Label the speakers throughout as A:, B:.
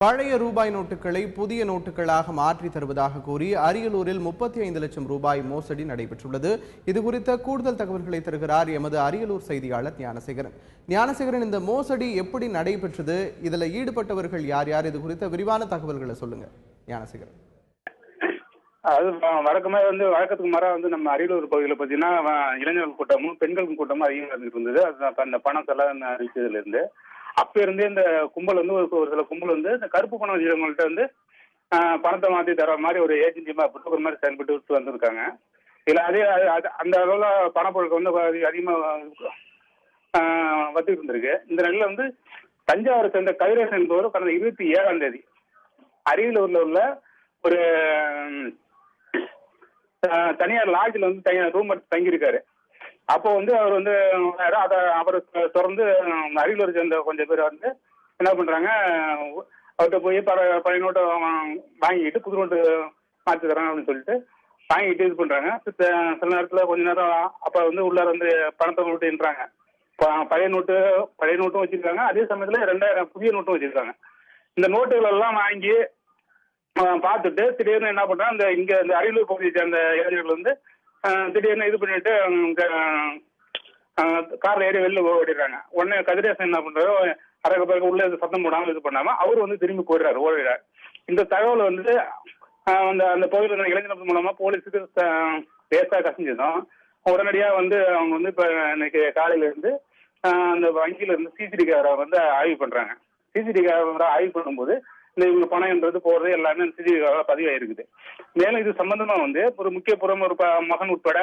A: பழைய ரூபாய் நோட்டுகளை புதிய நோட்டுகளாக மாற்றி தருவதாக கூறி அரியலூரில் 35 லட்சம் ரூபாய் மோசடி நடைபெற்றுள்ளது. இதுகுறித்த கூடுதல் தகவல்களை தருகிறார் எமது அரியலூர் செய்தியாளர் ஞானசேகரன். ஞானசேகரன், இந்த மோசடி எப்படி நடைபெற்றது? இதுல ஈடுபட்டவர்கள் யார் யார்? இது குறித்த விரிவான தகவல்களை சொல்லுங்க ஞானசேகரன்.
B: அது வழக்கத்துக்கு மாறாக நம்ம அரியலூர் பகுதியில் பார்த்தீங்கன்னா இளைஞர்கள் கூட்டமும் பெண்கள் கூட்டமும் அதிகமாக இருந்துட்டு இருந்தது. அது அந்த பணம் செலவு அறிவிச்சதுல இருந்து அப்ப இருந்தே இந்த கும்பல் ஒரு சில கும்பல் இந்த கருப்பு பணம் வச்சுக்கிறவங்கள்ட்ட பணத்தை மாற்றி தர மாதிரி ஒரு ஏஜென்சி புரோக்கர் மாதிரி செயல்பட்டு வந்திருக்காங்க. இதுல அதே அந்த அளவுல பணப்பொருட்கள் அதிகமாக வச்சுட்டு இருந்திருக்கு. இந்த நிலையில தஞ்சாவூரை சேர்ந்த கதிரேசன் என்பவர் கடந்த 27ஆம் தேதி அரியலூர்ல உள்ள ஒரு தனியார் லாட்ஜில் ரூம் எடுத்து தங்கியிருக்காரு. அப்போ அவர் அவரை தொடர்ந்து அரியலூர் சேர்ந்த கொஞ்சம் பேர் என்ன பண்றாங்க, அவர்கிட்ட போய் பழைய நோட்டை வாங்கிட்டு புது நோட்டு மாற்றி தராங்க அப்படின்னு சொல்லிட்டு வாங்கிட்டு இது பண்றாங்க. சில நேரத்தில் கொஞ்ச நேரம் அப்ப உள்ளார பணத்தை நோட்டுன்றாங்க. பழைய நோட்டும் வச்சிருக்காங்க. அதே சமயத்துல 2000 புதிய நோட்டும் வச்சிருக்காங்க. இந்த நோட்டுகள் எல்லாம் வாங்கி பார்த்துட்டு திடீர்னு என்ன பண்றாங்க, இந்த அரியலூர் பகுதியை சேர்ந்த இளைஞர்கள் திடீர்னு இது பண்ணிட்டு கார்ல ஏறி வெளில ஓடிடுறாங்க. உடனே கதிரேசன் என்ன பண்றாரு, அரைக்க பிறகு உள்ள சத்தம் போடாம இது பண்ணாம அவரு திரும்பி ஓடிறாரு. இந்த தகவல் அந்த பகுதியில் இளைஞர்கள் மூலமா போலீஸுக்கு லேசா கசிஞ்சதும் உடனடியா அவங்க இப்ப இன்னைக்கு காலையில இருந்து அந்த வங்கியில இருந்து சிசிடிவி கேமரா ஆய்வு பண்றாங்க. சிசிடிவி கேமரா ஆய்வு பண்ணும்போது இவங்க பணம்ன்றது போறது எல்லாமே சிசிடிவி பதிவாயிருக்குது. மேலும் இது சம்பந்தமா ஒரு முக்கிய ஒரு மகன் உட்பட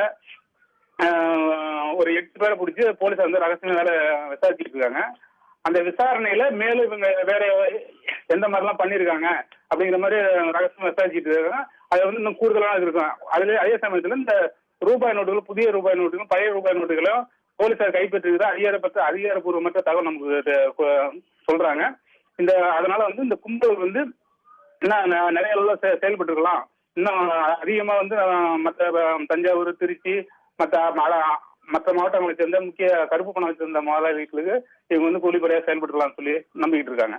B: ஒரு 8 பேரை பிடிச்சி போலீஸ் ரகசிய வேலை விசாரிச்சுட்டு இருக்காங்க. அந்த விசாரணையில மேலும் இவங்க வேற எந்த மாதிரிலாம் பண்ணிருக்காங்க அப்படிங்கிற மாதிரி ரகசியம் விசாரிச்சுட்டு இருக்காங்க. அது இன்னும் கூடுதலாக இருக்கும். அதே சமயத்துல இந்த ரூபாய் நோட்டுகள், புதிய ரூபாய் நோட்டுகளும் பழைய ரூபாய் நோட்டுகளும் போலீசார் கைப்பற்றிருக்கிற அதிகாரப்பூர்வமற்ற தகவல் நமக்கு சொல்றாங்க. அதனால இந்த கும்பல் நிறைய அளவுல செயல்பட்டு இருக்கலாம். இன்னும் அதிகமா மற்ற தஞ்சாவூர், திருச்சி மற்ற மாவட்டங்களை சேர்ந்த முக்கிய கருப்பு பணம் வச்சிருந்த முதலாளிகளுக்கு இவங்க கூலிப்படையா செயல்பட்டுலாம் சொல்லி நம்பிக்கிட்டு இருக்காங்க.